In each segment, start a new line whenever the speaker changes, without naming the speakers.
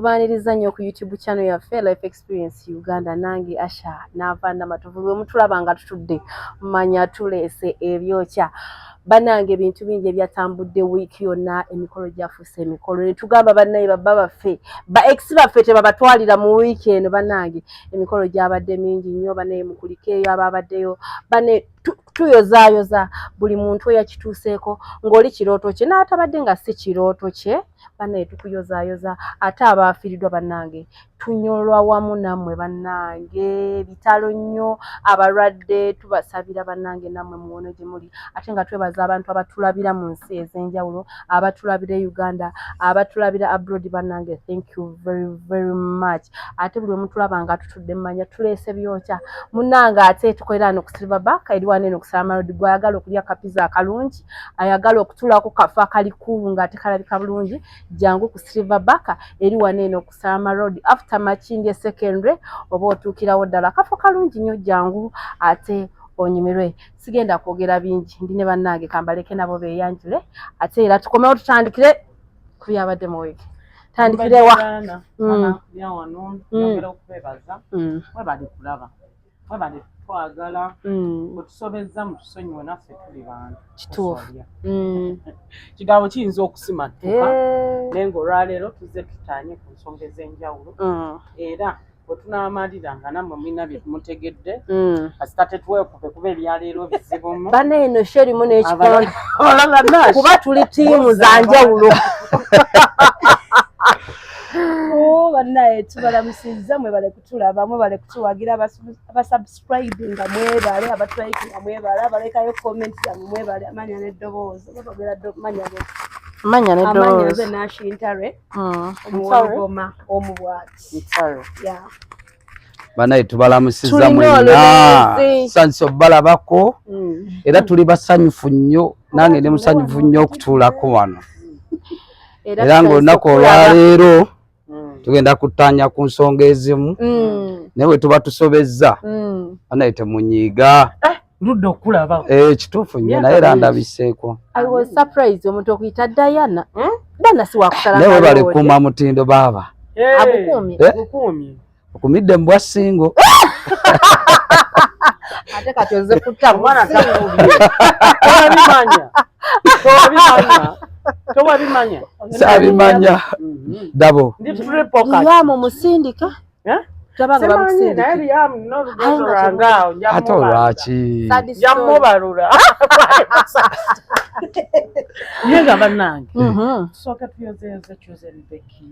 Tubaniriza nnyo ku YouTube channel yaffe Life Experience Uganda nange Asha n'avaana matovu bwe mutulaba nga tutudde manya tuleese ebyokya banange ebintu bingi ebyatambudde wiiki yonna emikolo gyafuuse emikolo ne tugamba bannaye babba baffe ba ex baffe tebabatwalira mu wiiki eno banange emikolo gyabadde mingi nnyo banaye mukuliko eyo ababaddeyo bane tuyozaayoza buli muntu eyakituuseeko ng'oli kirooto kye n'atabadde nga si kirooto kye banaye tukuyozaayoza ate abaafiiriddwa bannange tunyolwa wamu nammwe bannange bitalo nnyo abalwadde tubasabira bannange nammwe muwone gye muli ate nga twebaza abantu abatulabira mu nsi ez'enjawulo abatulabira Uganda abatulabira abroad bannange thank you very very much ate buli mutulaba nga tutudde mmanya tuleese byokya munnange ate tukolera ano ku Silverback eri wano eno ku Salama Road gw'ayagala okulya kapiza akalungi ayagala okutulako kafa kali cool nga tekalabika bulungi jangu ku Silverback eri wano eno ku Salama Road after Makindye secondary oba otuukirawo ddala kafo kalungi nnyo jangu ate onyimirwe sigenda kwogera bingi ndi ne bannange kambaleke nabo beeyanjule ate era tukomewo tutandikire ku byabadde mu wiiki tandikire wa
ya wano yongera okubebaza webali kulaba webali twagala otusobezza mu tusonyiwe naffe tuli bantu
kituufu
kigambo kiyinza okusimatuka naye ng'olwaleero tuzze tutaanye ku nsonga ez'enjawulo era bwe tunaamalira nga nammwe mulina bye tumutegedde kasita tetuweekupe kuba ebyaleero bizibumu
bana eno sherimu n'ekikonde kuba tuli ttiimu za njawulo
bannaye tubalamusiza mwebale kutulaba mwebale kutuwagira abasubscribe nga mwebale abatulike nga mwebale abalekayo comment nga mwebale amanya n'eddoboozi babagera
amanya n'eddoboozi
nashintare omuwagoma omubwati
banaye tubalamusiza mwena sanso balabako era tuli basanyufu nnyo nange ndi musanyufu nnyo okutuulako wano era ng'olunaku olwaleero tugenda kutanya ku nsonga ezimu naye bwe tuba tusobezza banaye temunyiiga
ludde okulaba
kituufu nnyo naye era ndabiseeko
I was surprised omuntu okuyita Diana Diana si wakusala
naye webale kuuma mutindo baaba
agukuumye
okumidde mu bwasingo
ate kati oze kutta
omwana tobabimanya
saabimanya dabo
Liamu musindika tabaga bamusindika
ate olwaki
yamubalula yenga bannange tusooke tuyozeyoze Chosenbeki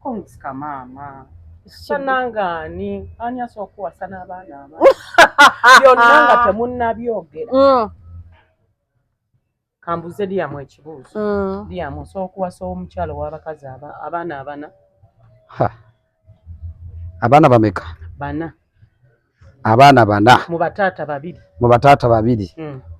kongisika maama sanangaani ani asooka okuwasa n'abaana aba byonna nga temunnabyogera kambuze Liamu ekibuuzo Liamu osobola okuwasa omukyalo w'abakazi abaana abana
abaana bameka abaana bana
mu bataata babiri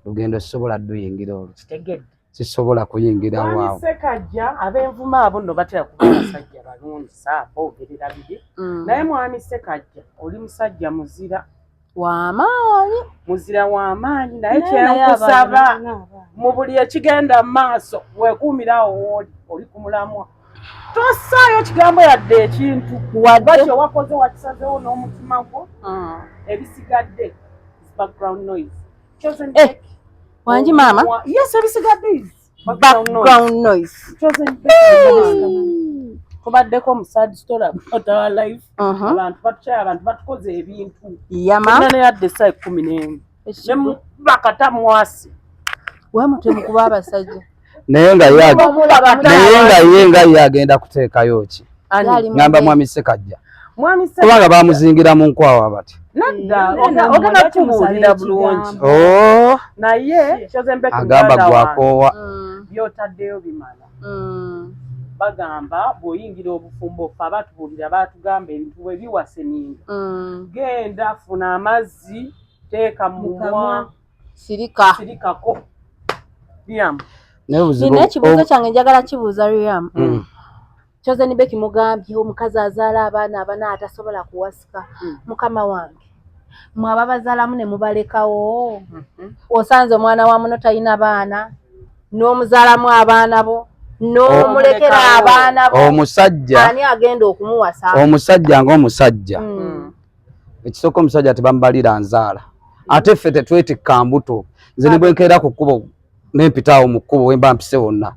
lugendo sisobola dduyingira olwo
kitegedde
sisobola kuyingira waawo
Sekajja ab'envuma abo nno batera kuba basajja balungi saapa ogerera biri naye mwami Sekajja oli musajja muzira w'amaanyi naye kyenkusaba mu buli ekigenda mu maaso weekuumirawo wooli oli ku mulamwa tossaayo kigambo yadde ekintu wadde kyewakoze wakisazewo n'omutima gwo ebisigadde background noise
wangi maama
yes ebisigadde
background noise
tubaddeko mu sad story about our life abantu batukyaya abantu batukoze ebintu
yama
yadde saa 11 ne bakata mwasi
wamutemu kuba abasajja
naye nga ye nga yagenda kuteekayo ki ngamba mwami Sekajja kubanga bamuzingira mu nkwawa bati
ogenda kumuwulira bulungi naye Chosenbeki
agamba gwakoowa
byotaddeyo bimala bagamba bw'oyingira obufumbo ffe abatubuulira baatugamba ebintu bwe biwase ninga genda funa amazzi teeka mu mumwa sirikako Liamu
nina ekibuuzo kyange njagala kibuuza Liamu Chosenbeki mugambye omukazi azaala abaana abana atasobola kuwasika mukama wange mwaba bazaalamu ne mubalekawo osanze omwana wa muno talina baana n'omuzaalamu abaana bo no mulekera abaana
omusajja
ani agenda okumuwasa
omusajja ng'omusajja ekisooka omusajja tebambalira nzaala ate ffe tetwetikka mbuto nze ne bwenkeera ku kkubo nempitaawo mu kkubo wemba mpise wonna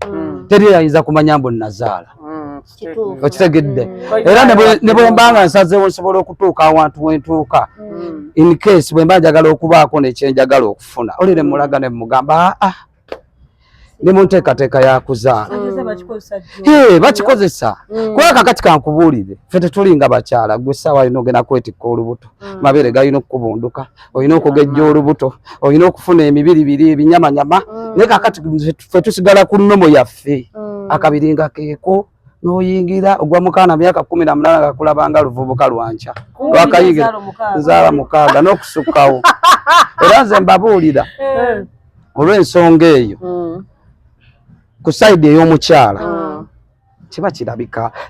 teri ayinza kumanya mbu nazaala okitegedde era ne bwembanga nsazeewo nsobola okutuuka awantu wentuuka in case bwemba njagala okubaako nekyenjagala okufuna olire mulaga ne mugamba ne munteekateeka yakuzaala bakikozesa kuba kakati kankubuulire ffe tetulinga bakyala gwe essaawa alina ogenda kwetikka olubuto mabeere galina okukubunduka olina okugejja olubuto olina okufuna emibiribiri ebinyamanyama naye kakati ffe tusigala ku nnomo yaffe akabiringa keeko n'oyingira ogwa mukaana myaka 18 gakulabanga luvubuka lwanca lwakayingira nzaala 6 n'okusukkawo era nze mbabuulira olw'ensonga eyo ku sayidi ey'omukyala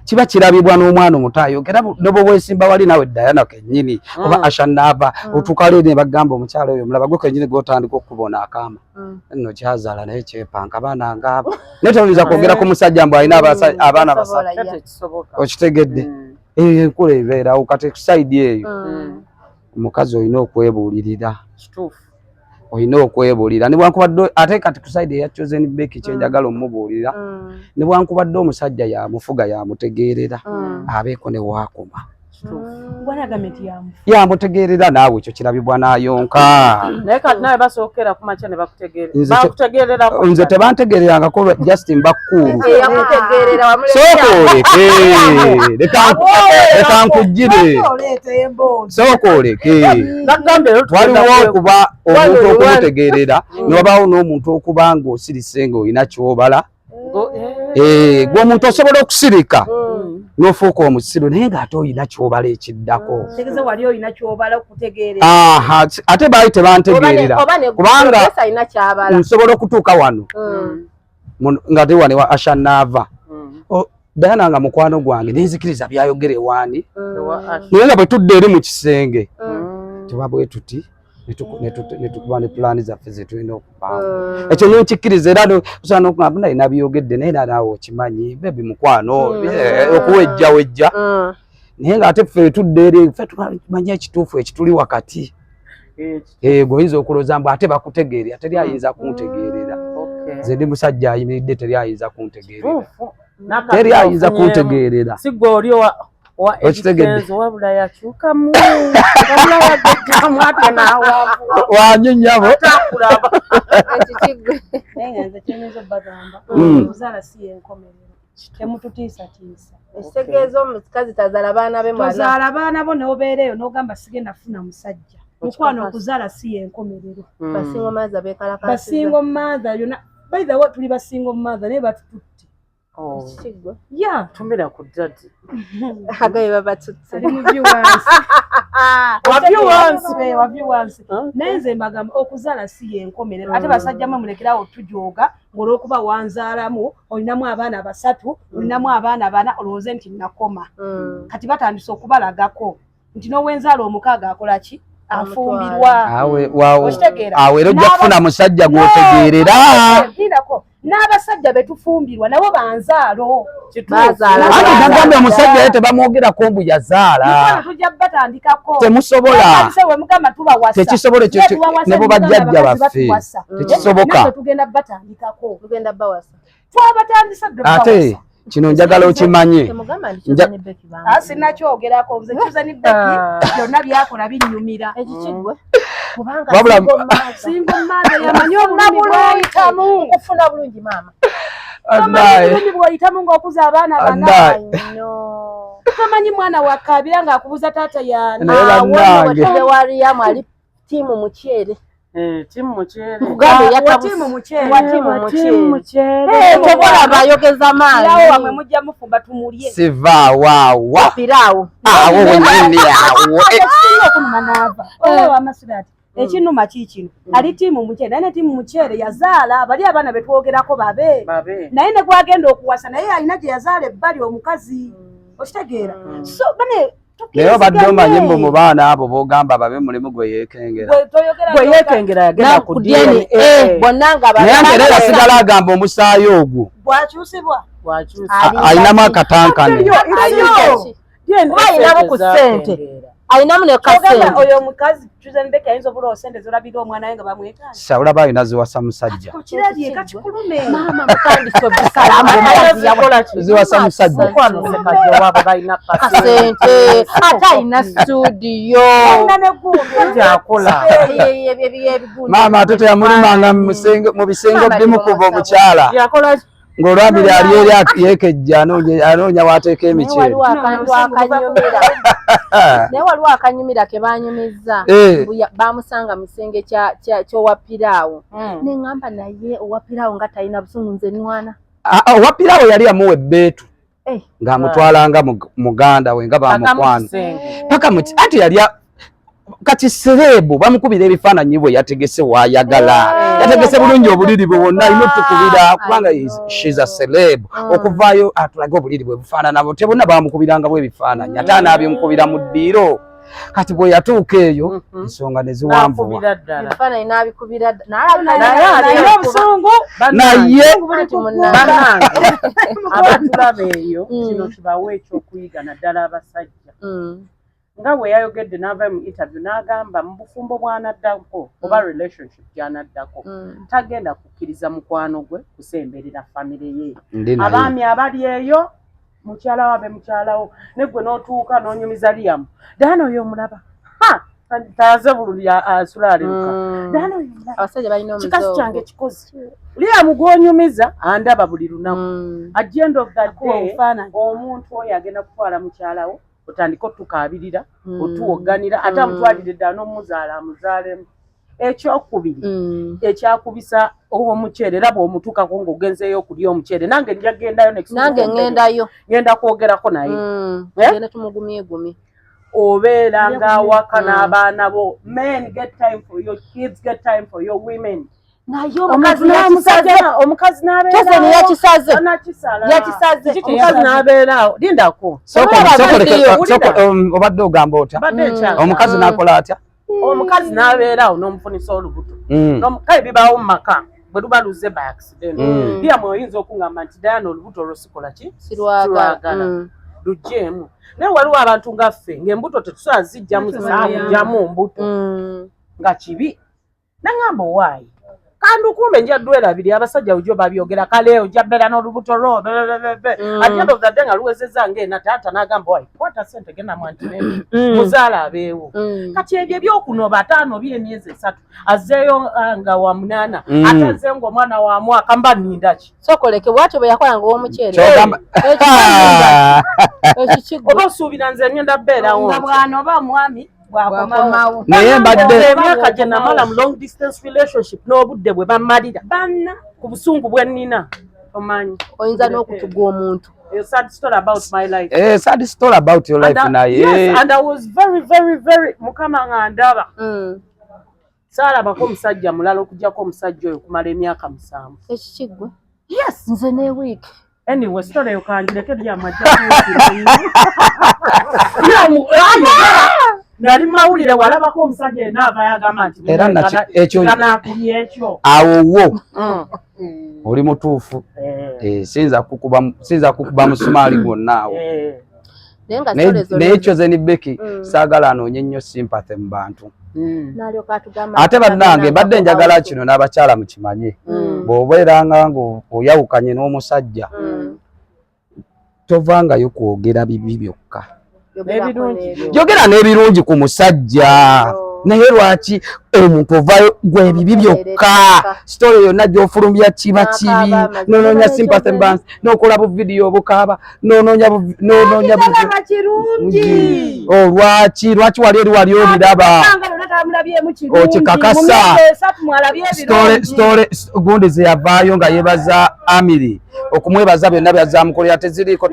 kiba kirabibwa n'omwana omuto ayogera nobo bwesimba wali nawe Diana kennyini oba Ashanava otuuka leero ne bagamba omukyala oyo mulaba gwe kennyini gw'otandika okubona akaama nno kyazaala naye kyepanka baana ngaabo naye toyinza kwogera ku musajja mbu alina abaana basatu okitegedde enkula ebeerawo kati ku sayidi eyo omukazi olina okwebuulirira olina okwebuulira ne bwankubadde ate kati ku sayidi eya Chosen Becky kyenjagala omubuulira ne bwankubadde omusajja yamufuga yamutegeerera abeeko ne waakoma yamutegeerera naawe ekyo kirabibwa n'ayonka
naye kati nawe basookera ku makya ne bakutegeerera
nze tebantegeererangako Justin bakkuulu leka nkujjire sooka oleke waliwo okuba omuntu okumutegeerera ne wabaawo n'omuntu okuba ng'osirise ng'olina kyobala gwe omuntu osobola okusirika n'ofuuka omusiru naye ng'ate olina kyobala ekiddako ate baali tebantegeerera kubanga nsobola okutuuka wano nga te wane wa Ashanava Diana nga mukwano gwange nenzikiriza byayogera ewaani naye nga bwe tudde eri mu kisenge tebabwe tuti netukuba ne pulaani zaffe zetulina okubaawo ekyo nenkikkiriza era osobola n'okugamba nalina byogedde naye naawe okimanyi bebi mukwano okuwejjawejja naye ng'ate ffe tudde eri ffe tumanyi ekituufu ekituli wakati gweoyinza okulooza mbu ate bakutegeerera teri ayinza kuntegeerera nze ndi musajja ayimiridde teri ayinza kuntegeerera teri ayinza kuntegeerera
sigwe oli wa ekitegedde wabula yakyukamu wabula yagejjamu ate n'awaavu
wanyonyabo
takulaba
naye nze kyemeza bagamba okuzaala si yenkomerero temututiisatiisa
ekitegeeza omukazi tazaala baana be
tozaala baana bo n'obeera eyo n'ogamba sigenda funa musajja mukwano okuzaala si yenkomerero
basingo maaza beekalakasiza
basingo maaza yonna by the way tuli basingo maaza naye batututte
ekikigwe
tumira ku ddadi
agaye babatutte
ali mu viewers waviewers naye nze mbagamba okuzaala si yenkomerero ate basajja mwe mulekerawo tujooga ng'olwokuba wanzaalamu olinamu abaana 3 olinamu abaana 4 olowooze nti nakoma kati batandise okubalagako nti n'owenzaala 6 akola ki afumbirwa
awe era ojja kufuna musajja gw'otegeerera
n'abasajja betufumbirwa nabo banzaalo
ate nagambye omusajja ye tebamwogerako mbu yazaala
tujja batandikako
temusobola
mugamba tubawasa
tekisobola ne bo bajjajja baffe tekisoboka
tugenda batandikako
tugenda bawasa
twabatandisa
ate kino njagala okimanye
sinakyogerako nze Chosen Becky byonna byakola binnyumira
ekikigwe
wabula
singo maaza yamanyi obulumi bwayitamu
okufuna bulungi maama
obulumi bwayitamu ng'okuza abaana bana tamanyi mwana wakabira ng'akubuza taata
yaani waliyamu ali tiimu mukyere
timu mukyere
tobola bayogeza maanyi
wamwe mujja mufumba tumulye
sivaawawa
piraawo
awo wenyini awo
okunuma naava amasirati ekinuma kiikino ali tiimu mukyere naye ne tiimu mukyere yazaala bali abaana betwogerako babe naye ne gwagenda okuwasa naye alina gye yazaala ebbali omukazi okitegeera so bane
Naye badde omanye mbu mu baana abo b'ogamba babe mulimu gwe yeekengera.
Gwe yeekengera yagenda ku DNA.
Bonna nga
naye ate era yasigala agamba omusaayi ogwo
bwakyusibwa
alinamu akatankane.
ayinamu ku ssente, ayinamu ne kasente.
Oyo omukazi Tuzembeke ayinza obulawo ssente zolabira omwana we nga bamwetaaga.
Sawulaba alina ziwasa musajja.
Kirabye kakikulume.
Maama mutandise obusalamu
ziwasa musajja.
kasente ate ayina studio
Jakola.
Maama ate teyamulimanga mu bisengo bimu kuva omukyala ng'olwabiri ali eri yeekejja anoonya w'ateeka emiceeri.
naye waliwo akanyumira ke banyumizza bamusanga mu kisenge ky'owapiraawo ne ŋŋamba naye owapiraawo nga talina busungu nze nwana.
Owapiraawo yali yamuwa ebbeetu ng'amutwalanga muganda we nga bamukwana paka ati yali kati serebu bamukubira ebifaananyi bwe yategese wayagala yategese bulungi obuliri bwe bwonna alina otukubira kubanga she's a celeb okuvaayo atulage obuliri bwe bufaanana bo tebonna bamukubiranga bwe bifaananyi ate anabyemukubira mu ddiiro kati bwe yatuuka eyo ensonga ne ziwanvuwa
ebifaananyi n'abikubira
naye obusungu
naye
abatulaba eyo kino kibawa ekyokuyiga naddala abasajja nga bwe yayogedde n'ava mu interview n'agamba mu bufumbo bw'anaddako oba relationship gy'anaddako tagenda kukkiriza mukwano gwe kusemberera famire ye. Abaami abali eyo mukyala wabe mukyalawo neggwe n'otuuka n'onyumiza Liam Dana oyo omulaba taze bululi asulaaliruka Dana oyo
abasajja balina omuzo
kikazi kyange kikozi Liam gw'onyumiza andaba buli lunaku at the end of that day omuntu oyo agenda kutwala mukyalawo otandika otukaabirira otuwoganira ate amutwalire ddala n'omuzaala amuzaalemu. Ekyokubiri ekyakubisa omuceere era bw'omutuukako ng'ogenzeeyo okulya omuceere nange nja gendayo
nange ngendayo
ngenda kwogerako naye
genda tumugumyegumye
obeera ng'awaka n'abaana bo. Men get time for your kids, get time for your women.
naye omukazi yakisaze
omukazi n'abeeraawo lindako
obadde ogamba otya omukazi n'akola atya
omukazi n'abeeraawo n'omufunisa olubuto kale bibaawo mu maka bwe luba luze by accident Liam oyinza okungamba nti Diana olubuto olwo sikola ki sirwagala lugjeemu naye waliwo abantu nga ffe ng'embuto tetusobola zijjamu zisaakujamu mbuto nga kibi nangamba owaayi kandi kumbe nja dwerabiri abasajja ujjo babyogera kale ojja bbeera n'olubuto lwo at the end of the day nga luwezezza ng'ena taata n'agamba wayi kwata ssente genda mwantinene muzaala abeewo kati ebyo ebyokunoba ataanobye emyezi 3 azzeeyo nga wa 8 ate azzeeyo ng'omwana wa mwaka mba nindaki
sokoleke bwatyo bwe yakola ng'omuceere
oba osuubira nze ngenda bbeerawo
nga bwana oba omwami
naye mbadde
emyaka gye namala mu long distance relationship n'obudde bwe bammalira ku busungu bwe nnina omanyi
oyinza n'okutuga omuntu
sad story about my life
sad story about your life naye
yes and I was very mukama nga ndaba saalabako omusajja mulala okugjako omusajja oyo kumala emyaka 7
ekikigwe
yes
nze ne week
anyway story eyo kanjireke lyamajja nali mawulire walabako omusajja yena ava yagamba nti
era
ekyo ekyo
awo wo oli mutuufu sinza kukuba musumaali gwonna awo naye ekyo zeni Becky saagala anoonye nnyo sympathy mu bantu ate bannange mbadde njagala kino n'abakyala mukimanye bw'obeeranga ng'oyawukanye n'omusajja tovangayo kwogera bibi byokka yogera n'ebirungi ku musajja naye lwaki omuntu ovaayo gwe ebibi byokka story yonna gy'ofulumbya kiba kibi n'onoonya sympathy bands n'okola buvidiyo obukaaba n'onoonya lwaki wali eri wali oliraba okikakasa gundi ze yavaayo nga yeebaza Amiri okumwebaza byonna byazamukolera teziriiko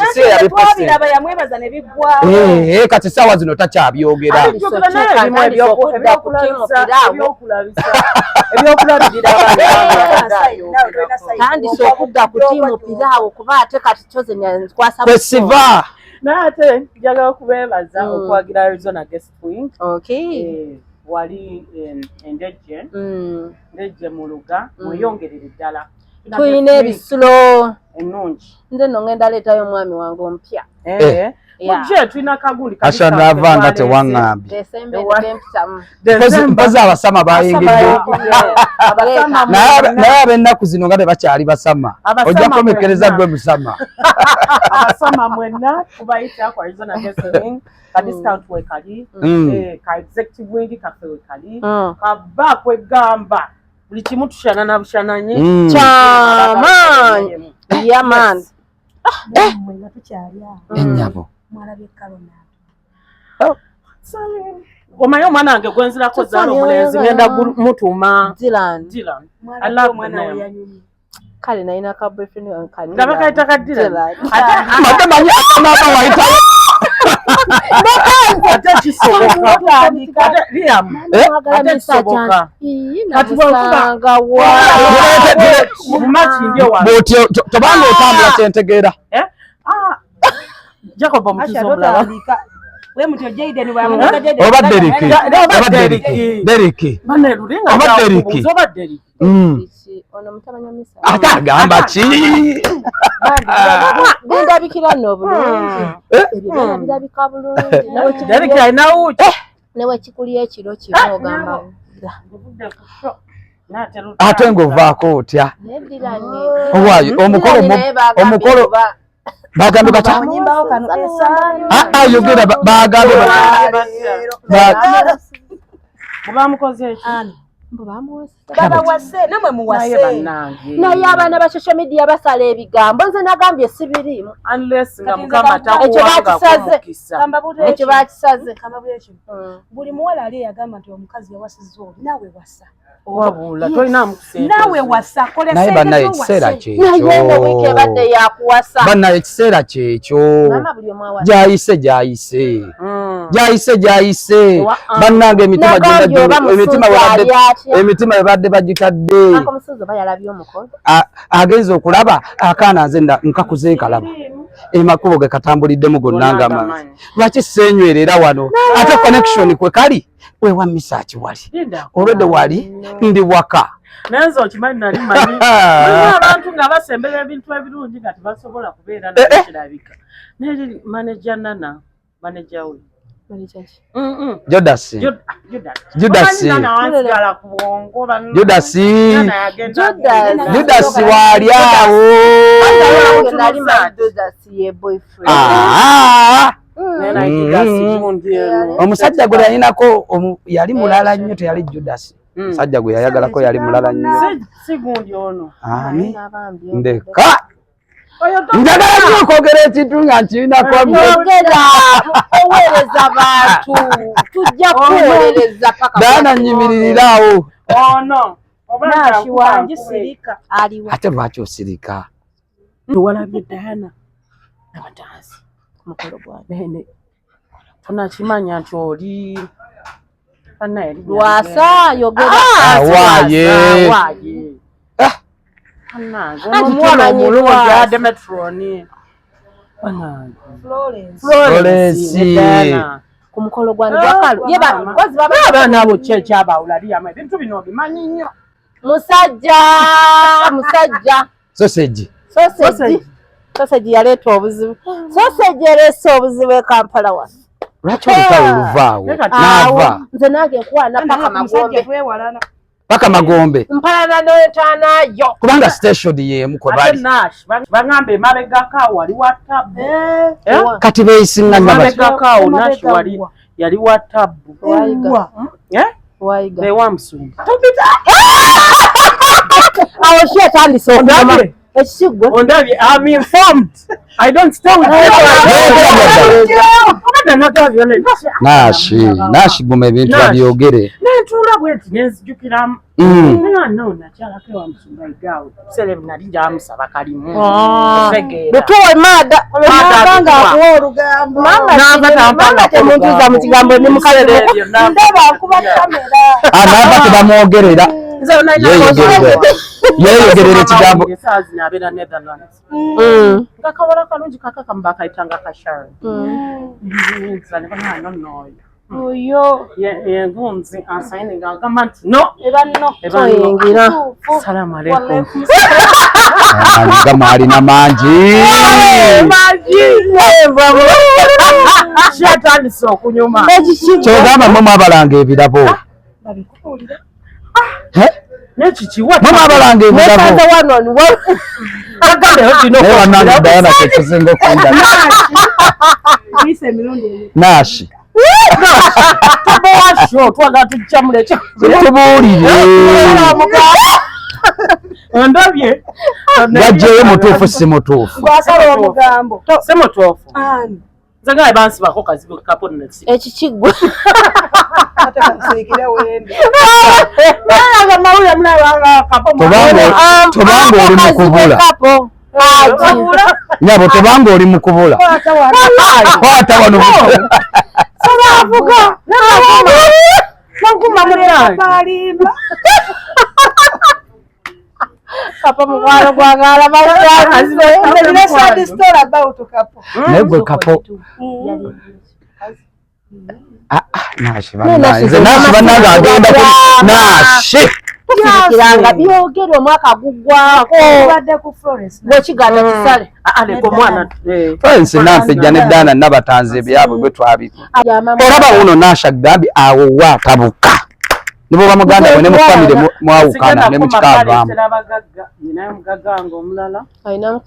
kati saawa zino takyabyogera
tandise okudda ku tiimu piraawo kuba ate kati kyoze nkwasa
kwesiva
Nate njagala kubebaza okwagira Arizona Guest Wing.
Okay.
Wali endejje. Ndejje mu luga muyongerere ddala.
Tuyina ebisulo
ennungi.
Nze no ngenda leetayo omwami wange ompya.
Mujje tulina kaguli
Asha navanga tewaŋŋambye. Mpozi abasama bayingidde. Naye ab'ennaku zino nga tebakyali basama. Ojja komekereza gwe musama.
Abasama mwenna kubayita ku Arizona Guest Wing. Ka discount we kali. Ka executive wing kafe we kali. Kaba kwegamba. Buli kimu tushana na bushananye.
Chaman. Yeah man.
Mwenna tukyali awo.
Ennyabo.
Mwalabye kalona.
Omayo mwana wange gwenzirako zaala omulenzi ngenda mutuma
Dylan.
I love
mwana we yanyumye.
Kale nalina ka boyfriend wankani.
Nga bakayita ka Dylan.
Ate manyi akanaba wayita.
Ate kisoboka. Liam. Ate kisoboka.
Kati bwanga wa.
Mumachi ndio wa.
Boti tobanga otambula kyentegeera.
Jacob omutuzomula.
We mutyo Jaden wa mwana Jaden.
Oba Deriki.
Bane lulinga.
Oba Deriki.
Oba Deriki.
Ono mutabanya misa.
Ate agamba ki?
Bindabikira nno bulungi. Ebyo birabika bulungi.
Deriki alina uki.
Newe kikuli ekiro kino ogamba.
Ate ng'ovaako otya?
Nedirane.
Owaayo omukolo bagambe bata.
Munyimbawo kano esanyu.
Yogera bagambe bata.
Mubamukoze eki.
Baba wase namwe muwase.
Naye abaana ba social media basala ebigambo nze nagambye sibirimu.
Unless nga mukama takuwanga kumukisa.
Ekyo bakisaze.
Buli muwala ali yagamba nti omukazi yawasizza oli nawe wasa.
Wabula tolina mukusente.
Nawe wasa kola
naye bannaye ekiseera kyekyo.
Naye no wiiki ebadde yakuwasa.
Bannaye ekiseera kyekyo.
Mama buli omu awasa.
Gyayise. Bannange emitima ebadde bagikadde.
Akomusozo bayalabye omukolo.
Agenza okulaba akaana nze nkakuze nkalaba. Emakubo ge katambuliddemu gonna nga manzi. Lwaki seenywerera wano? Ate connection kwe kali wewa misaaki wali. Olwedde wali ndi waka.
Nenzo okimanyi nali manyi. Abantu nga basembera ebintu ebirungi nga tebasobola kubeera nakirabika. Neri manager Nana, manager we.
Judas. Wali awo. Omusajja gwe yalinako yali mulala nnyo teyali Judas. Omusajja gwe yayagalako yali mulala nnyo.
Sigundi ono.
Ndeka. Njagala nnyo okwogera ekintu nga nkirinako
oweereza bantu tujja kuweereza paka
Daana nyimiririrawo.
Ono
Nashi wangi sirika aliwa.
Ate lwaki osirika?
Walabye Daana n'abatanzi mukolo gwa bene. Tunakimanya nti oli
Lwasa yogera
waaye.
Omuwala omulungi Demetroni.
Florence.
Ku mukolo gwa Ndwakalu.
Abaana abo kyekyabawula Liam ebintu bino bimanyi nnyo.
Musajja.
Sausage
yaleeta obuzibu. Sausage ereese obuzibu e Kampala wano.
Lwaki olutalo oluvaawo? Naava.
Nze nange nkwana
paka Magombe.
Mpalana n'etaanayo.
Kubanga station y'emu kwe bali.
Baŋŋambe emabegako wali wa ttabu.
Kati beeyisinga
emabegako Nash yali wa ttabu.
Wayiga.
Wamusumba.
Awo ki atandise okugamba ekisiggwe.
Ondabye, I'm informed. I don't tell you.
Nashi guma ebintu babyogere.
Nentuula bweti nenzijukiramu. No, nakyalako Wamusumba igaawo. Selem nali gyamusaba kalimu.
Lutuwe maada.
Nga akuwa olugambo.
Mama temuntuuza mu kigambo ne mukalere.
Ndaba akuba kamera.
Naava tebamwogerera. yeyogerera ekigambo
sazi nabera Netherlands ngakawala kalungi kakaka mbakaitanga kashara nzane bana noyo
oyo
yengunzi asayini ngagamba nti no
toyingira
salamu alaikum
gama alina mangi
kyatandise okunyuma
kyogamba mwe mwabalanga ebirabo
nekikiwa
mwe mwabalanga ebirabo naye bannange Diana kyekisinga okunjala Nashi
tubawasho twagala tujjamule
tubuulire
ondabye
gajjeyo mutuufu si mutuufu
gwasala omugambo
si mutuufu nzagaye bansibako kazibu kaponesi
ekikiggwa
ate kamusiikire wende
tobanga oli mukubula nyabo tobanga oli mukubula kwata wano
sabavuga nakuma
balimba
kapa mukwano gwagala
naye gwe kapo Nashi bannange agenda Nashi
kiranga byogerwa omwaka guggwako bwekiganda kisale
aleko mwana
Florence Nampejja ne Diana nabatanze ebyabwe bwe twabika olaba wuno Nashi agambye awo waatabuka nibo bamuganda bwe ne mu family mwawukana ne mukikavaamu
ninayo mugaganga omulala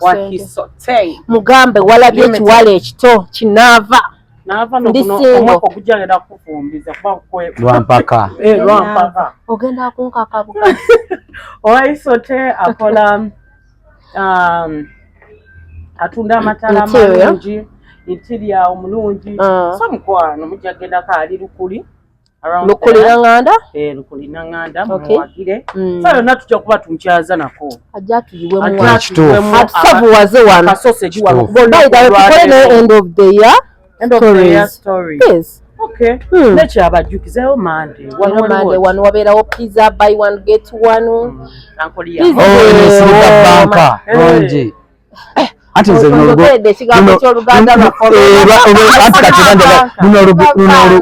wakisote mugambe walabye ekiwala ekito kinaava
nava nomwaka ogujagenda kufumbiza
lwampaka
ogenda kunkakabuka
owaisote akola atunda amatala malungi interior omulungi so mukwano mujagendako ali lukuli
lukuliranganda
lukuliranganda muwagire so yonna tujja kuba tunkyaza nako
ajja tuyiwemu
atusavuwaze wano kasoseji wano
tukole ne end of the year
story yes okay nekyabajjukizeyo Monday
wano wabeerawo pizza buy one get one
banka longi anti nze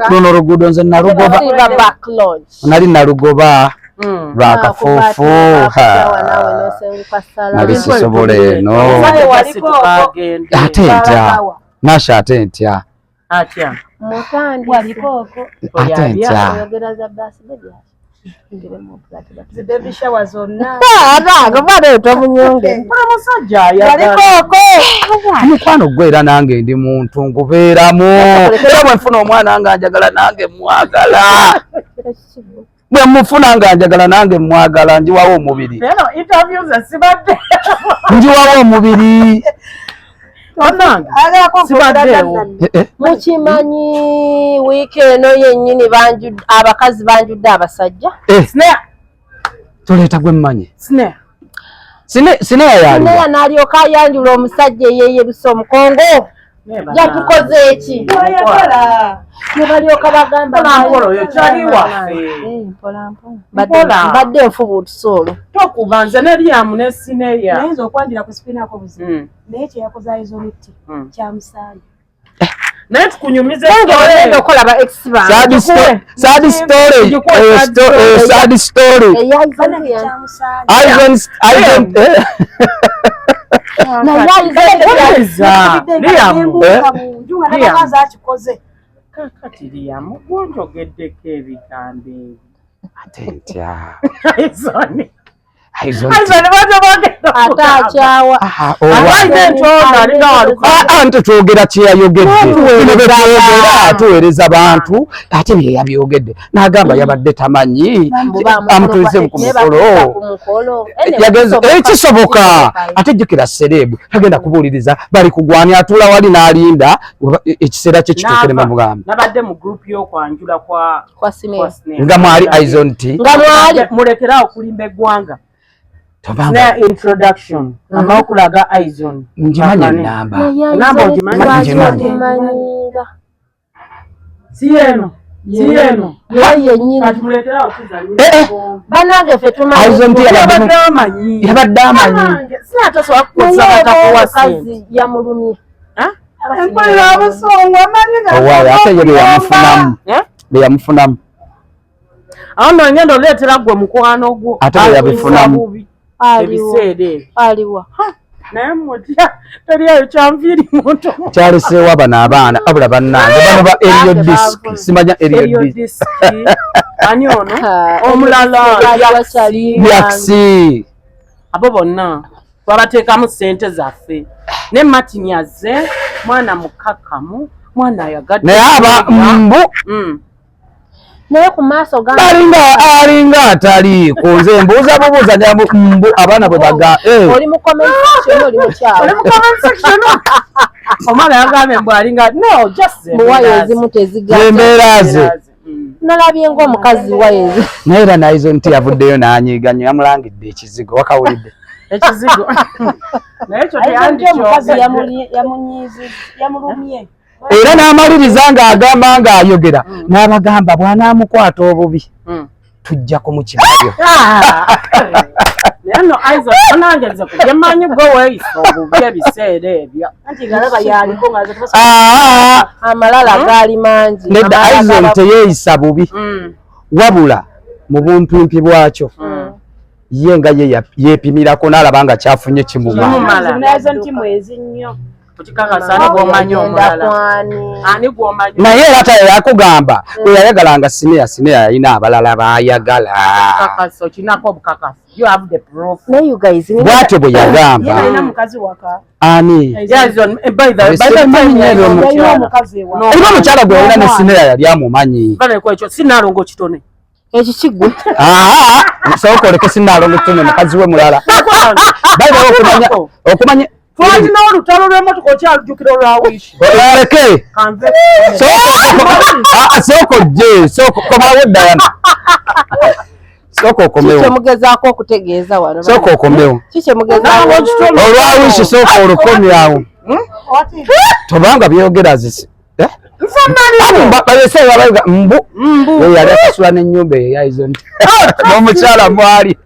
luno oluguudo nze nalugoba nali nalugoba lwakafuufu nali sisobola eno ate ntya Nasha ate ntya
atya
ate ntya
zibebishawa zonna
mukwano gwe era nange ndi muntu ngubeeramu era bwe nfuna omwana nga njagala nange mwagala bwe mufuna nga njagala nange mwagala njiwawo omubiri njiwawo omubiri
mukimanyi wiiki eno yennyini abakazi banjudde abasajja
toleeta gwe mmanyi sineya
n'alyoka ayanjula omusajja eyeyerusa omukongo yatukoze eki ne balyoka bagamba mbadde nfubuutusa olwo
tokuba nze ne Lyamu ne Sineya
nayinza okwandira ku sipinako buzibu naye kyeyakoze Aizoliti kyamusaani
naye tukunyumize
olenda okolaba
sad story
akikoze
kakati Lyamu gwonjogeddeko ebigambo ebyo
ate ntya
atacyawa
ante twogera kyeyayogedde tuweereza bantu ate bye yabyogedde n'agamba yabadde tamanyi amutulize ku mukolo ekisoboka ate jjukira serebu tagenda kubuuliriza bali kugwanya atula wali n'alinda ekiseera kye kituukire mugamba
nabadde mu group y'okwanjula kwa
nga mwali Aizoliti
nga mwali mulekerawo kulimba eggwanga na introduction amakulaga Aizon
njimanyi namba
ogimanyi sieno Yeno.
Yennyini.
Kati muleetera okuzalira.
Banange ffe tumanyi.
Aizo nti
Yabadde amanyi.
yabadde amanyi.
Sina tasobola kukozesa batakuwa sente.
Mukazi yamulumye.
Empulira abusongo amanyi nga
Owaayo ate ye be yamufunamu.
Awo nno ngenda oleetera gwe mukwano gwo.
Ate bwe yabifunamu.
Ebiseera.
Aliwa.
Naye mutya teriyo kyanviiri muntu.
Kyaleseewo bano abaana abula bannange bano ba Elio Disc simanya Elio Disc.
Ani ono? Omulala
Yaksi.
Abo bonna babateekamu ssente zaffe. Ne Martin yazze mwana mukakamu mwana ayagadde.
Naye aba mbu
naye ku maaso
alinga ataliiko nze mbuuza bubuuza mbu abaana bwe baga
oli mu comment section oli mukyalo.
Oli mu comment section. Omwana yagambye mbu alinga no just
muwayo ezimu tezigaza.
embeera ze
Nalabye ng'omukazi wayo.
naye era nayizo nti yavuddeyo n'anyiiga nnyo yamulangidde ekizigo wakawulidde.
Ekizigo. Naye ekyo
omukazi
teyandikyogedde.
yamulumye.
Era n'amaliriza ng'agamba ng'ayogera n'abagamba bw'anaamukwata obubi tujja kumukibyo.
Naye nno aizo nange nze kugye mmanyi gwe weeyisa obubi ebiseera ebyo.
Anti galaba yaliko ng'aze
Amalala gaali mangi.
Nedda aizo teyeeyisa bubi wabula mu bumpimpi bwakyo ye nga yeepimirako n'alaba nga kyafunye kimumala.
nazo nti mwezi nnyo.
Kukikakasa ani gw'omanyi omulala. Ani gw'omanyi.
Naye era tayo yakugamba bwe yayagalanga Sineya yalina abalala baayagala.
Kakasa okinako obukakasa. You have the proof.
No, you guys.
Bw'atyo bwe yagamba.
Yalina mukazi waka.
Ani?
Yes, by the
Era omukyala gwe yalina ne Sineya yali amumanyi.
Bale kwa ekyo sinaalongo kitone.
Ekyo kiggwe.
Sooka oleke sinaalongo kitone mukazi we mulala. Bayiba okumanya
Twalina olutalo lw'emmotoka okyalujjukira olwawiishi.
oleke sooka ojje komawo Diana. Sooka okomewo.
Kiki mugezaako okutegeeza wano?
Sooka okomewo.
Kiki mugezaako
olwawiishi sooka olukomyawo. Tobanga byogera zisi. Mbu yali akasula n'ennyumba eyo yayizo nti n'omukyala mwali.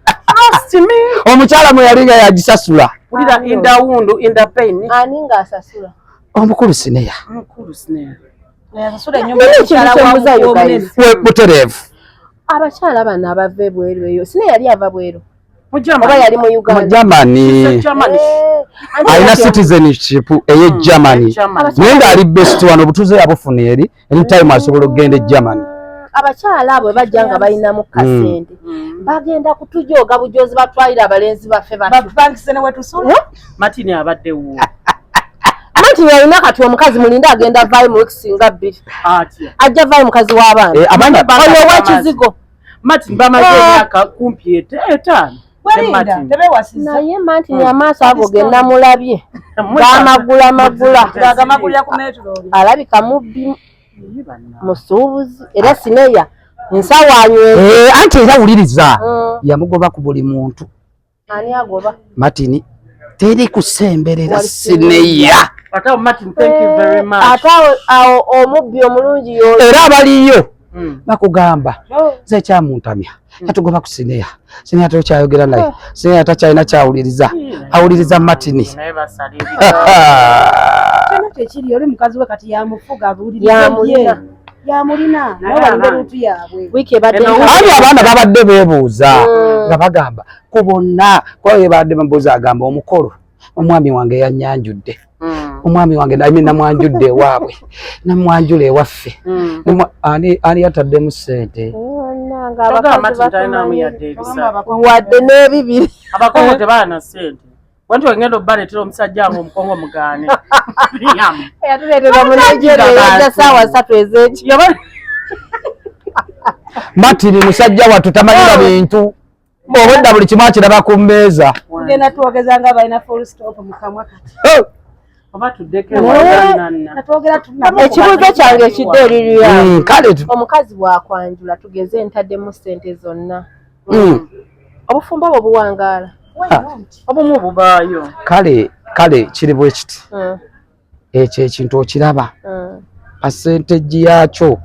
Omukyala mwe yali nga yagisasula.
Ulira indawundu inda pain.
Ani ng'asasula?
Omukulu Sineya.
Omukulu Sineya.
Yasasula ennyumba y'omukyala wa
Butereevu.
Abakyala bano abava ebweru eyo. Sineya yali ava bweru.
Mujama.
Oba yali mu Uganda.
Mu Germany. Alina citizenship ey'e Germany. Naye ng'ali best wano obutuuze yabufuna eri anytime asobola okugenda e Germany.
Abakyala abo bajja nga balinamu kasente bagenda kutujooga bujozi batwalira abalenzi baffe
bapangise ne wetusula.
Martin abadde wo.
Martin yalina kati omukazi mulinda agenda vaayo mu weeks nga bbiri. Ajja vaayo mukazi w'abaana. Ono w'ekizigo.
Martin bamaze emyaka kumpi etaano.
Naye Martin amaaso ago ge namulabye gamagula
ku metro.
alabika mubbi musuubuzi era Sineya nsawo anyweze.
Anti era wuliriza yamugoba ku buli muntu.
Ani agoba?
Martin teri kusemberera Sineya.
Ate Martin, thank you very much.
Ate awo omubbi omulungi yo
Era abaliyo bakugamba nze kyamuntamya yatugoba ku Sineya. Sineya tokyayogera naye. Sineya takyalina kyawuliriza. Awuliriza Martin.
Naye basalira.
Tekiri oli mukazi we kati yamufuga abuliriza yamulina naye balinde lutu yaabwe.
wiiki ebadde
Ani abaana babadde beebuuza nga bagamba ku bonna kwayo badde babuuza agamba omukolo omwami wange yanyanjudde. Omwami wange namwanjudde ewaabwe namwanjula ewaffe. Ani yataddemu ssente?
wadde n'ebibiri.
Abakongo tebaana ssente. Wantu wengendo obaleetera omusajja nga omukongo mugaane.
Yatuleetera mu Nigeria yajja ssaawa 3 ez'ekiro.
Martin musajja wattu tamanyira bintu. Obwedda buli kimu akiraba ku mmeeza.
Tugenda tuwogeza nga balina full stop mu kamwa kati.
Ekibuuzo kyange kidde eririya.
Kale
omukazi bw'akwanjula tugeze ntaddemu ssente zonna. Obufumbo obwo buwangaala.
Obumu bubaayo.
Kale kiri bwe kiti. Ekyo ekintu okiraba. Percentage yakyo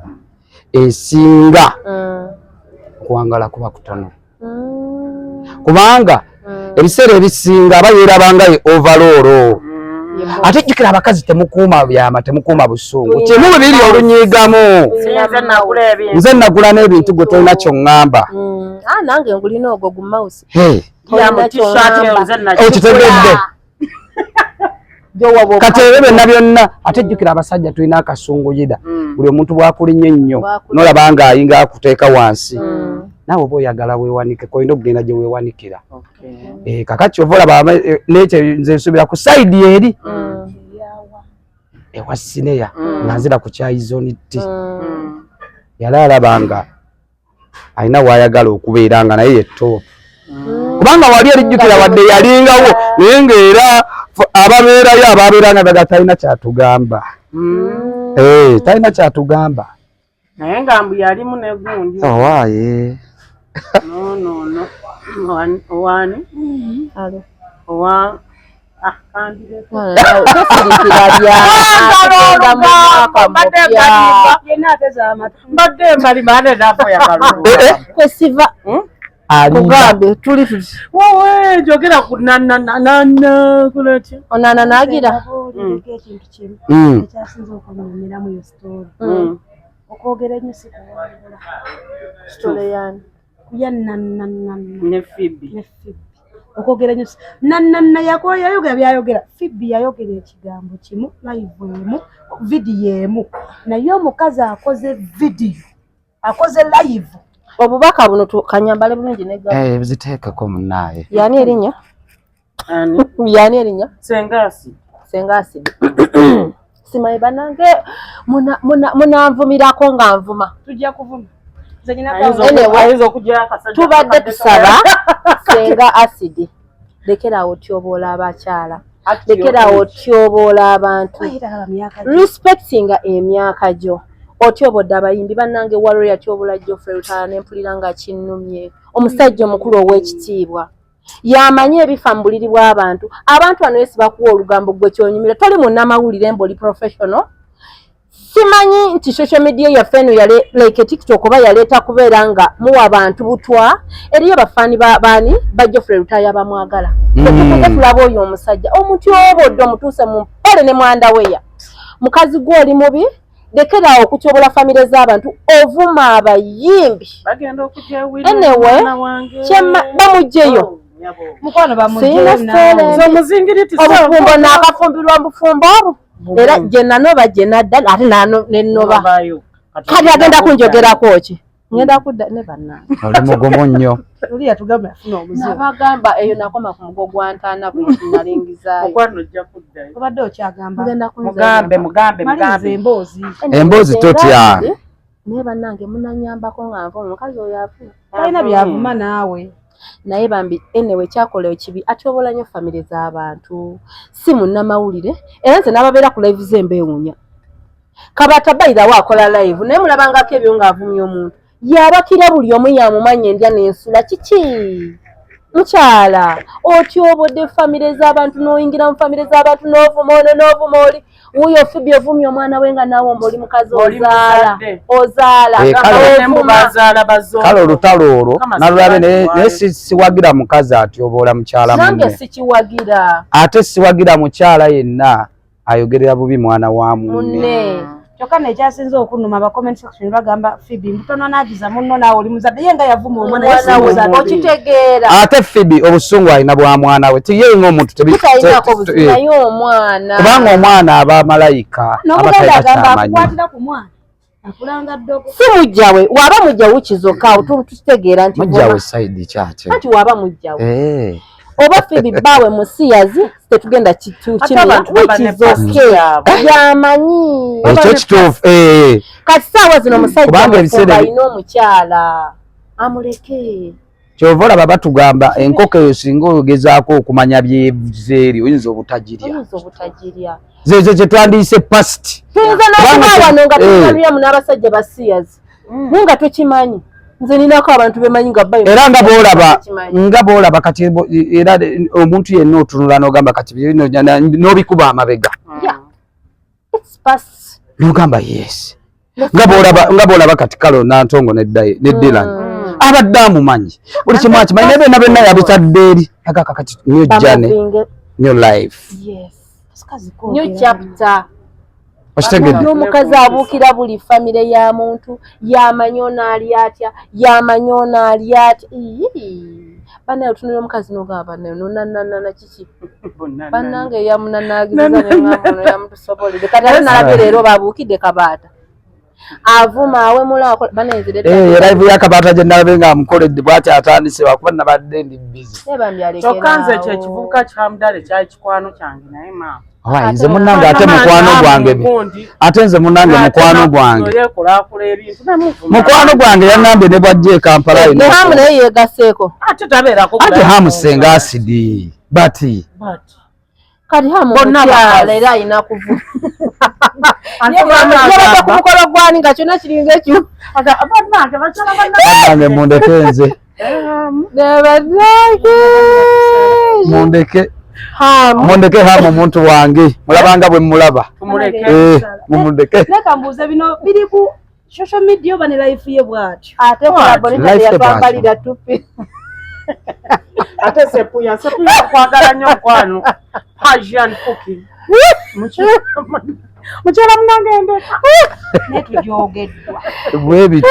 esinga okuwangala kuba kutono kubanga ebiseera ebisinga abayeerabanga ye overall ate jjukira abakazi temukuuma byama temukuuma busungu kimu bibiri olunyiigamu nze nagula n'ebintu gwe tolina kyoŋŋamba
nange ngulina ogwo gu mouse
okitegedde kati ebyo byonna byonna ate jjukira abasajja tulina akasunguyira buli omuntu bwakulinnyo ennyo n'olaba nga ayinga akuteeka wansi naawe oba oyagala weewanike koyina okugenda gye weewanikira kakati ova olaba nekyo nze nsubira ku sayidi eri ewa sineya nga nzira ku kyayizoni ti yali alabanga alina waayagala okubeera nga naye yetoopu kubanga wali erijjukira wadde yalingawo naye ng'era ababeerayo ababeeranga daga talina kyatugamba talina kyatugamba
naye nga mbu yalimu negundi
owaaye
owani owa mbadde mbalimane nafo
kwesiva kugambe tuli tuti
wowe njogera ku nanana kulati
onana nagira
ekintu kimu ekyasinza okunyumiramu yo story okwogera ennyo sikuwangula
story yani
kuya nanana
ne Phoebe
okwogera nnyo nanana yayogera byayogera Phoebe yayogera ekigambo kimu live emu video emu naye omukazi akoze video akoze live
obubaka buno kanyambale bulungi negga
biziteekako munaaye
yani erinya yani erinya sengasi simaye banange munanvumirako nga nvuma
tujja kuvuma
tubadde tusaba senga acid lekerawo tyoboola abakyala lekerawo otyoboola abantu respectinga emyaka gyo otyobodde abayimbi bannange walo yatyoboola Geoffrey Rutala nempulira nga kinnumye omusajja omukulu ow'ekitiibwa yamanyi ebifa mu buliri bw'abantu abantu bano yesi bakuwa olugambo gwe kyonyumira toli munnamawulire mboli professional simanyi nti social media yaffe eno like TikTok oba yaleeta kubeera nga muwa abantu butwa eriyo bafaani baani ba Geoffrey Rutaya bamwagala tukuze tulaba oyo omusajja omuntu obodde omutuuse mu mpale ne mwanda weya mukazi gwe oli mubi lekerawo okutyobola famire z'abantu ovuma abayimbi anyway bamugjeyo
mukwano
obufumbo n'akafumbirwa mu bufumbo obwo era gye nanoba gye nadda ate nennoba kati agenda kunjogerako ki ngenda kudda ne bannange
oli mugumu nnyo
oli yatugamba yafuna omuzibu
nabagamba eyo nakoma ku mugo gwa ntaana bwe nalingizayo
okwano ojja kuddayo
obadde okyagamba
ngenda
mugambe
emboozi totya
naye bannange munanyambako nga nva omukazi oyo afuna
talina byavuma naawe
naye bambi enewe kyakola ekibi atyobola nnyo famire z'abantu si munnamawulire era nze n'ababeera ku live z'embeewunya kabata bayirawo akola live naye mulabangako ebyo ng'avumya omuntu yabakira buli omu yamumanya endya n'ensula kiki mukyala otyobodde famire z'abantu n'oyingira mu famire z'abantu n'ovuma ono n'ovuma oli wuyo Phoebe ovumya omwana we nga naawe oli mukazi ozaala
kale olutalo olwo nalulabe naye siwagira mukazi atyoboola mukyala
nange sikiwagira
ate siwagira mukyala yenna ayogerera bubi mwana wa munne
kyokka nekyasinza okunuma aba comment section bagamba Phoebe mbutono nagiza munno naawe oli muzadde ye nga yavuma omwana we
okitegeera
ate Phoebe obusungu alina bwa mwana we tiye ng'omuntu
naye omwana
kubanga omwana aba malayika
n'omuganda agamba akukwatira ku mwana akulanga ddogo
si mujjawe waba mujjawe kizokka awo tukitegeera nti
mujjawe saidi kyate
anti waba mujjawe oba Phoebe bawe musiyazi tetugenda kituukimira wikizoke yamanyi
ekyo kituufu
kati saawa zino omusajja alina omukyala amuleke
kyova olaba batugamba enkoko eyo singa ogezaako okumanya byezeeri oyinza
obutagirya
zezo kyetwandiise past
tuyinza n'okuba wano nga tukaliramu n'abasajja basiyazi naye nga tokimanyi nze ninako abantu bemanyi nga
era nga boolaba kati era omuntu yenna otunula n'ogamba kati n'obikuba amabega n'ogamba yes ngabo olaba kati kalo Nantongo ne Dylan abadde amumanyi buli kimu akimanyi naye benna yabitadde eri kati new journey new life
new chapter
Okitegedde
n'omukazi abuukira buli famire ya muntu yamanyi ono ali atya yamanyi ono ali atya banaye otunula omukazi n'ogamba nonanana kiki bannange yamunanaagiza neŋŋamba ono yamutusobolere kati ate nalabye leero babuukidde Kabaata avuma awemula banaye
live ya Kabaata gye nalabe nga amukoledde bw'ati atandise wakuba nabadde ndi busy
kyokka nze kye kivubuka kyamudale kyali kikwano kyange naye maama
nze munnange ate mukwano gwange ate nze munnange mukwano gwange yangambye ne bw'ajja e Kampala
ne Hamu naye yeegaseeko
ate
Hamu senga asidi bati
kati Hamu mukyala era alina kuvu ku mukolo gwani nga kyonna kiringa ekyo
bannange mundeke nze mundeke Hamu omuntu wange mulabanga bwe mulaba mumundeke
leka mbuuze bino biri ku social media oba ne life ye bw'atyo
ate kulabonita yatwambalira tupi
ate sepuya kwagala nnyo okwano Persian cooking mukyala munange ndeka
netujoogeddwa
bwe bityo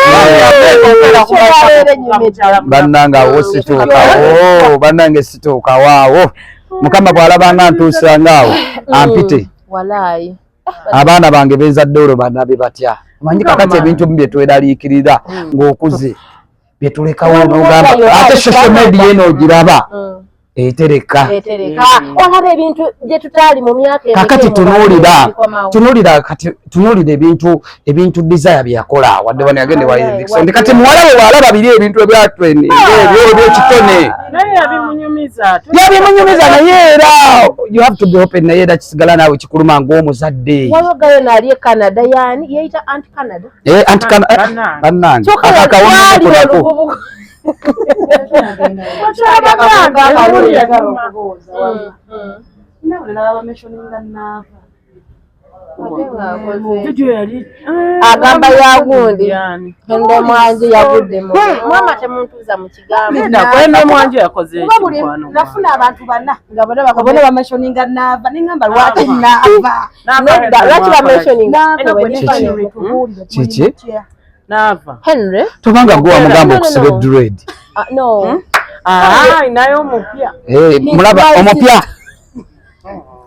bannange awo situukawo bannange situukawaawo Mukama bw'alabanga ntuusangaawo ampite
walaayi
abaana bange benzadde olwo banabe batya manyi kakati ebintu bye tweraliikirira ng'okuze bye tulekawo n'ogamba ate social media eno ogiraba etereka
olaba ebintu gye tutaali mu myaka
kakati tunuulira ebintu desire bye yakola wadde wano yagende wa Erickson kati muwala we bw'alaba biri ebintu ebyatwene ebyekitone yabimunyumiza naye era you have to be open naye era kisigala naawe kikuluma ng'omuzadde
walogayo naali e Canada yaani yeyita anti Canada
bannange akakawonako
agamba yagundi endo mwanje yaguddemu mwama temuntuuza mu
nafuna abantu bana nga bona bamentioninga Nava neŋŋamba lwaki
lwaki bamentioninga
kiki
Henry
tobanga gwe wamugamba okusiba dread
naye omupya
mulaba omupya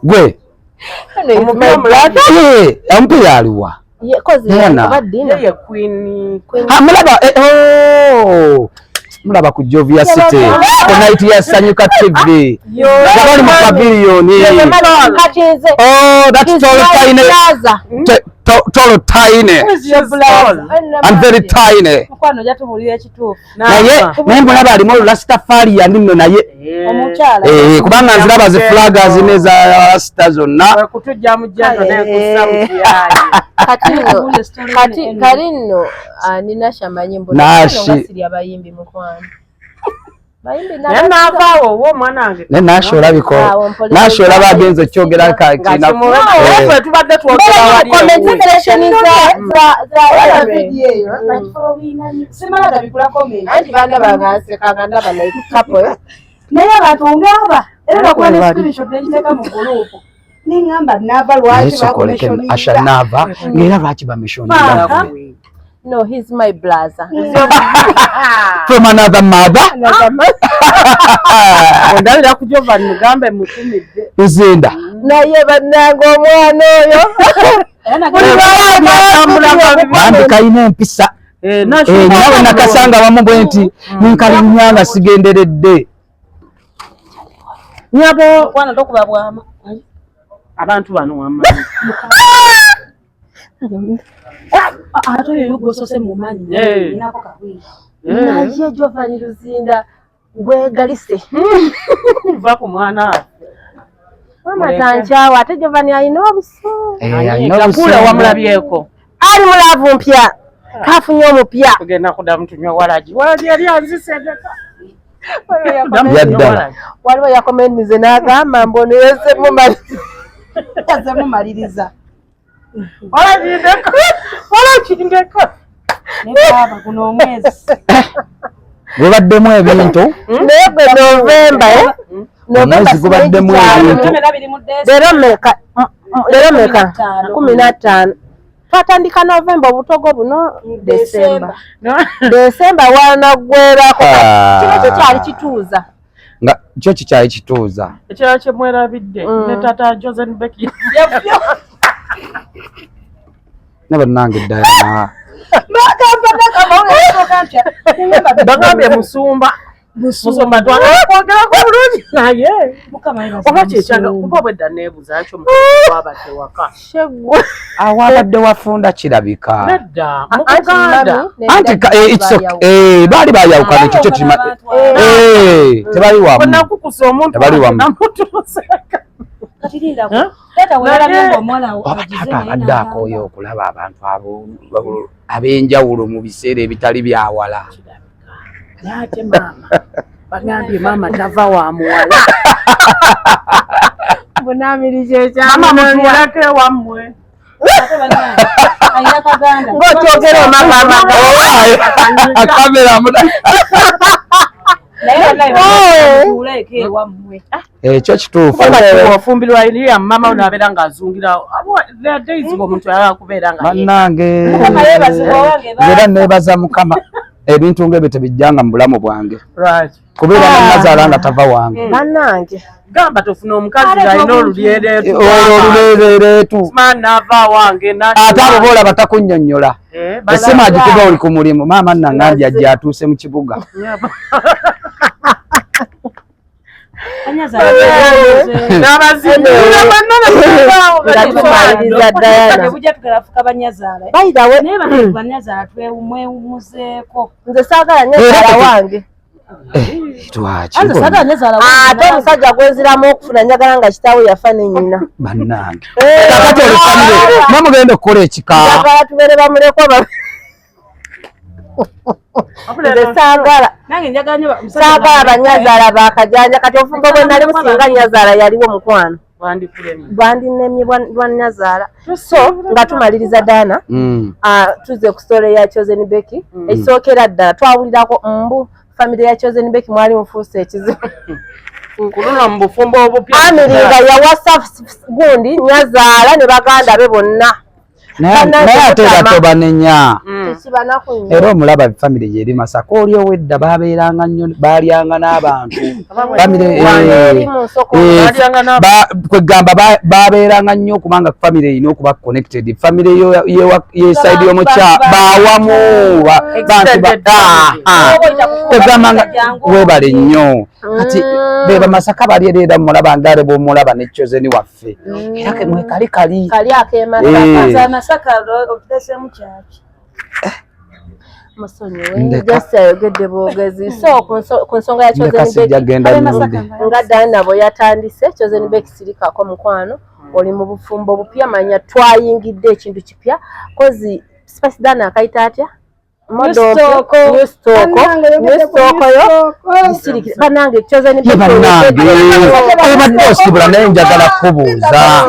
gwe omupya yaliwa mulaba ku Jovia City ku night ya Sanyuka TV yabali mu pavilioni that's tall tiny and very tiny naye mulaba alimu Rastafari ya nino naye kubanga nziraba zi flaggers neza Rasta zonna
kati nno nina shamanyi mbonasiri abayimbi mukwano
Nasho olabiko Nasho olaba agenze okyogera kakina
tubadde
naye abantu ngaba era bakuba ne screenshot nekiteeka mu gurupu neŋŋamba Nava lwaki bakomishoni
Asha Nava ng'era lwaki bamishoninga
No, he's my brother.
From another mother?
Ondabira ku Jovan mugambe mutumidde.
Nzinda.
Naye bannange omwana oyo.
Bambi kayina empisa. Nawe nakasanga wamu bwe nti ninkalinyanga sigenderedde.
Nyabo kwana tokuba bwama. Abantu bano wamma.
Ate oyo gosose mu manyi nako kabiri
naye Jovan Luzinda gwegalise
va ku mwana
mama tankyawa ate Jovan alina obuso
yakula wamulabyeko
ali mulavu mpya kafunye omupya
tugenda kudamu tunywa walaji yali anzisendeka
waliwo yakomendize n'agamba mbonezemu
maliriza
kindeko
ne baba kuno omwezi
gubaddemu ebintu
naye gwe Novemba
gubaddemu ebintu
leero meka 15 twatandika Novemba obutogo buno Desemba wanagwerako kino kyali kituuza
nga kyo kikyali kituuza
ekirala kye mwerabidde ne tata Joseph Becky
ne bannange Diana
bagambye musumba twakwogera bulungi naye oba kyekyanga kuba bwedda neebuuza lwaki omukazi wabadde waka
awabadde wafunda kirabika
nedda mu Buganda
anti baali bayawukana ekyo tebali wamu
nakukusa omuntu
tebali wamu addaako oyo okulaba abantu ab'enjawulo mu biseera ebitali byawala
ate maama bagambye maama tava wa muwala mama mutuuleko ewammwe
ng'okyogera
akamera ekyo kituufu
ofumbirwa iriya mama unabeera ng'azungira days ng'omuntu yala kubeera nga
bannange era neebaza Mukama ebintu ng'ebyo tebijjanga mu bulamu bwange kubeera nannazaala nga tava wange
bannange
gamba tofuna omukazi ng'alina
oluleereetu
naava wange
ate abo boolaba takunnyonnyola essimu agikuba oli ku mulimu maama nangambye ajja atuuse mu kibuga
nze saagala nyazaala wange ate omusajja gwenziramu okufuna njagala nga kitaawe yafa ne nnyina
bannange kakati olifamire namugenda okukola ekika
njagala tubeere bamulekwa nze saagala banyazaala bakajanja kati ofumbo bwe nali musinga nyazaala yaliwo mukwano bwandinemye bwa nyazaala so nga tumaliriza Dana tuze ku story ya Chosen Becky ekisookera ddala twawulirako mbu family ya Chosen Becky mwali mufuuse ekizibu
kuluna mu bufumbo obupya
amiringa yawasa gundi nyazaala ne baganda be bonna
naye ate era tobanenya era omulaba famire yeri Masaka oli owedda babeeranga nnyo balyanga n'abantu kwegamba babeeranga nnyo kubanga famire erina okuba connected famire yesaidi y'omukya bawamu kwegamba nga webale nnyo kati beba Masaka bali era mulaba ngale bwomulaba ne Chosen waffe era kemwekali kali
Masaka obudesemu kyaki
musonyiwe just ayogedde bwogezi so ku nsonga ya Chosen Becky nga Dana bwe yatandise Chosen Becky sirikako mukwano oli mu bufumbo bupya manya twayingidde ekintu kipya kozi Spice Dana akayita atya Modoko yo disirikira banange Chosen Becky
obadde osibula naye njagala kubuuza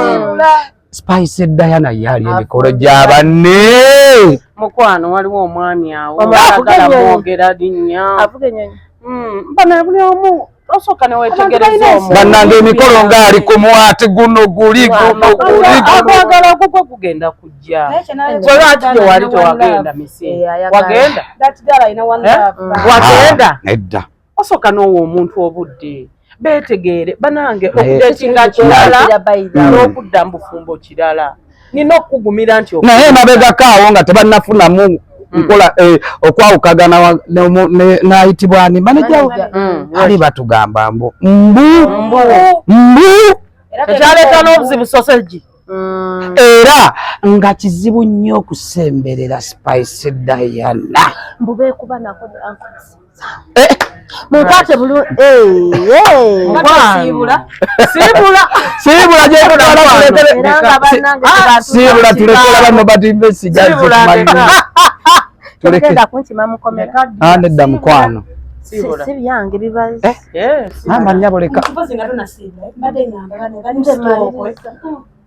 Spice Diana yali emikolo gya banne
mukwano waliwo omwami awo agala mwogera linnya
avuga ennyonyi
bana buli omu osooka ne weetegereza omu
bannange emikolo ng'ali ku mwati guno guli
agwagala gugwe kugenda kujja lwaki tewali tewagenda misiri wagenda wagenda
nedda
osooka n'owa omuntu obudde beetegeere banange okudekinga kirala n'okudda mu bufumbo kirala nina okukugumira nti
naye mabegakaawo nga tebannafunamu nkola okwawukagana n'ayitibwa ani maneja ali batugamba mbu
ekyaleeta n'obuzibu sausage
era nga kizibu nnyo okusemberera Spice Diana
mbubeekuba nako mukwate bulu
siibula siibula tulekera bano batimbe
sigenda kunkima mukomera
nedda mukwano
si byange bibaze
amanya buleka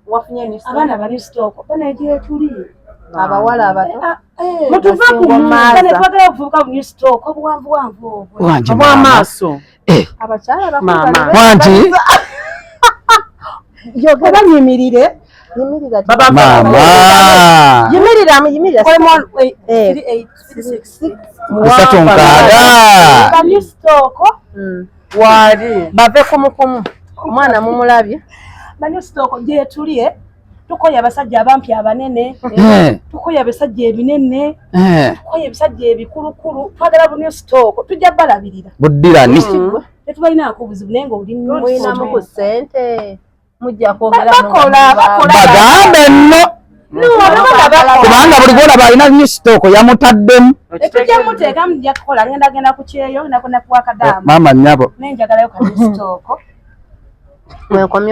wafunye ni
abana bali stock bana igiye tuli
abawala abato
mutuva ku maana twagala kuvuka mu stock obuwanvu
wanje
maaso
abakyala
mama
wanje
yogera yimirira
baba
mama
yimirira
Isatunkaga
bali stock
wali
bave kumukumu omwana mumulabye
bali stock je tuli tukoya abasajja abampi abanene tukoya abasajja ebinene tukoya abasajja ebikulukulu twagala bunyo stock tujja balabirira
buddirani
tetubalina akubuzibu naye ng'olina
mulinamu ku ssente mujja kwogera
bagambe nno kubanga buli gwolaba alina nnyo sitooko yamutaddemu
etujja muteeka mujja kukola ngenda ku kyeyo ngenda kuwa kadamu
maama nnyabo
naye njagalayo kadi stock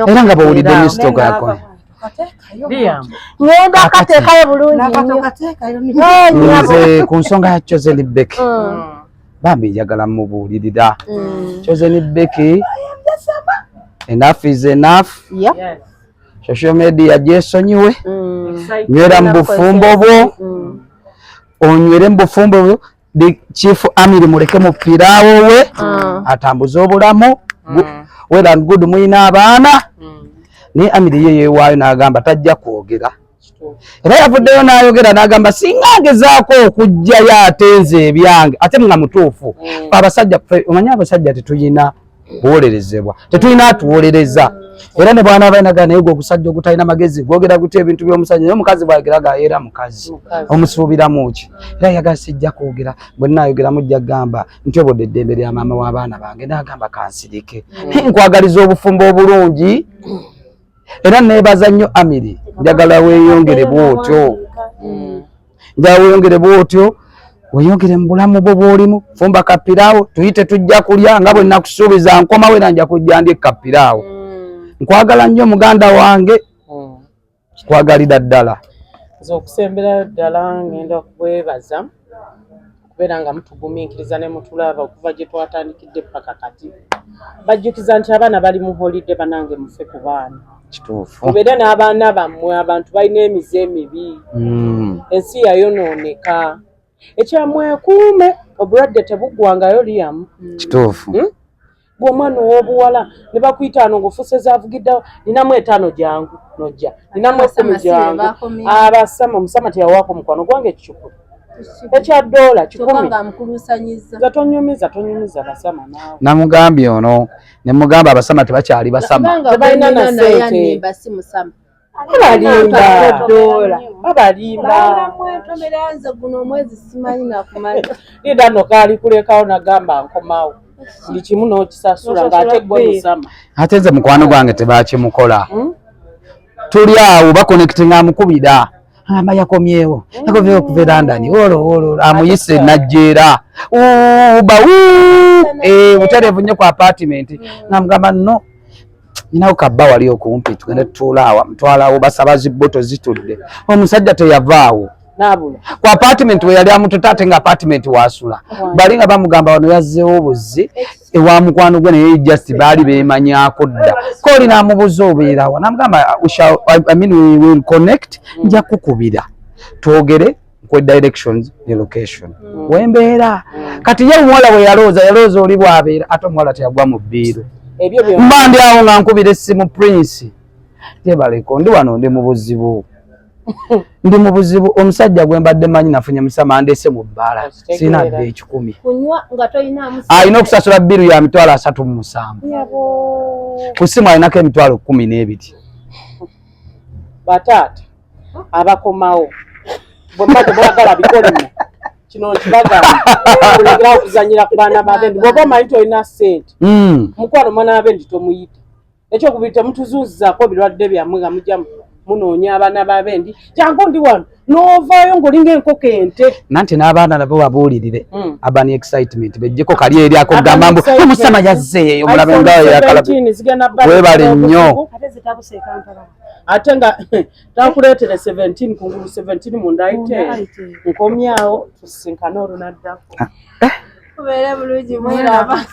era nga bwowulidde nnyo sitooko yakola
ngenda kateekayo bulungi
nze ku nsonga ya Chosen Becky bambi njagala mubuulirira Chosen Becky enough is enough social media gyesonyiwe nywera mu bufumbo bwo onywere mu bufumbo bwo Chief Amiri muleke mupiraawo we atambuze obulamu well and good muyina abaana ni Amiri ye yeewaayo n'agamba tajja kwogera era yavuddeyo n'ayogera n'agamba singa ngezaako okujjayo atenze ebyange ate nga mutuufu abasajja omanyi abasajja tetuyina kuwolerezebwa tetulina atuwolereza era ne bwana bainaga naye gwe okusajja ogutalina magezi gwogera gutya ebintu by'omusajja naye omukazi bw'ayogeraga era mukazi omusuubiramu ki era yagala sijja kwogera bwe nnaayogera mujja gamba nti obodde eddembe lya maama w'abaana bange n'agamba kansirike nkwagaliza obufumbo obulungi era neebaza nnyo Amiri njagala weeyongere bw'otyo njagala weeyongere bw'otyo weyongere mu bulamu bwo bw'olimu fumba kapiraawo tuyite tujja kulya nga bwe nakusuubiza nkomawo era nja kujja ndye kapiraawo nkwagala nnyo muganda wange nkwagalira ddala
nze okusemberayo ddala ngenda okwebaza okubeera nga mutugumiikiriza ne mutulaba okuva gye twatandikidde paka kati bajjukiza nti abaana bali mu holide banange mufe ku baana
kituufu
mubeere n'abaana bammwe abantu balina emize emibi ensi yayonooneka ekyamwekuume obulwadde tebuggwangayo liyamu
kituufu
gwe omwana ow'obuwala ne bakuyita ano ng'ofuuse zaavugiddewo ninamu 5 jangu nojja ninamu 10 jangu abasama omusama teyawaako mukwano gwange kikulu ekya $1 100 gatonyumiza basama naawe
namugambye ono ne mugamba abasama tebakyali basama
tebalina na ssente babalimba lida no kaali kulekawo nagamba nkomawo buli kimu n'okisasula ng'ate gwe musama
ate nze mukwano gwange tebakimukola tuli awo bakonektinga amukubira amba yakomyewo yakomyewo ku verandani olwo amuyise najjeera butereevu nnyo ku apartment namugamba no ninawo kabba wali okumpi tugende tutuulaawa mutwalawo basaba zibboto zitudde omusajja teyavaawo ku apartment we yali amututa ate nga apartment wasula bali nga bamugamba wano yazzeewo buzzi ewa mukwano gwe naye just baali beemanyaako dda kooli n'amubuza obeerawo namugamba we will connect nja kukubira twogere kwe directions ne location wembeera kati ye omuwala bwe yalooza oli bwabeera ate omuwala teyagwa mu bbiiro mba ndi awo nga nkubira essimu Prince tebaleko ndi wano ndi mu buzibu omusajja gwe mbadde manyi nafunye musama andeese mu bbaala sina dde 10 alina okusasula bbiru ya $37 ku ssimu alinako $12
bataata abakomawo bwemba tebwagala bikolemu kino kibagamba kulegera okuzanyira ku baana babendi bwoba omanyi tolina ssente mukwano mwana wabendi tomuyita ekyokubiri temutuzuuzizaako ebirwadde byammwe nga mujja munoonya abaana babendi jangu ndi wano n'ovaayo ng'olinga enkoko ente
nanti n'abaana nabo babuulirire abani excitement bejjeko kali eri akogamba mbu omusama yazzeeyo mulabe ngayo yakalawebale nnyo
ate nga takuleetere 17 kungulu 17 mundaite nkomyawo tusinkane olunaddako
kubeere bulungi mweraba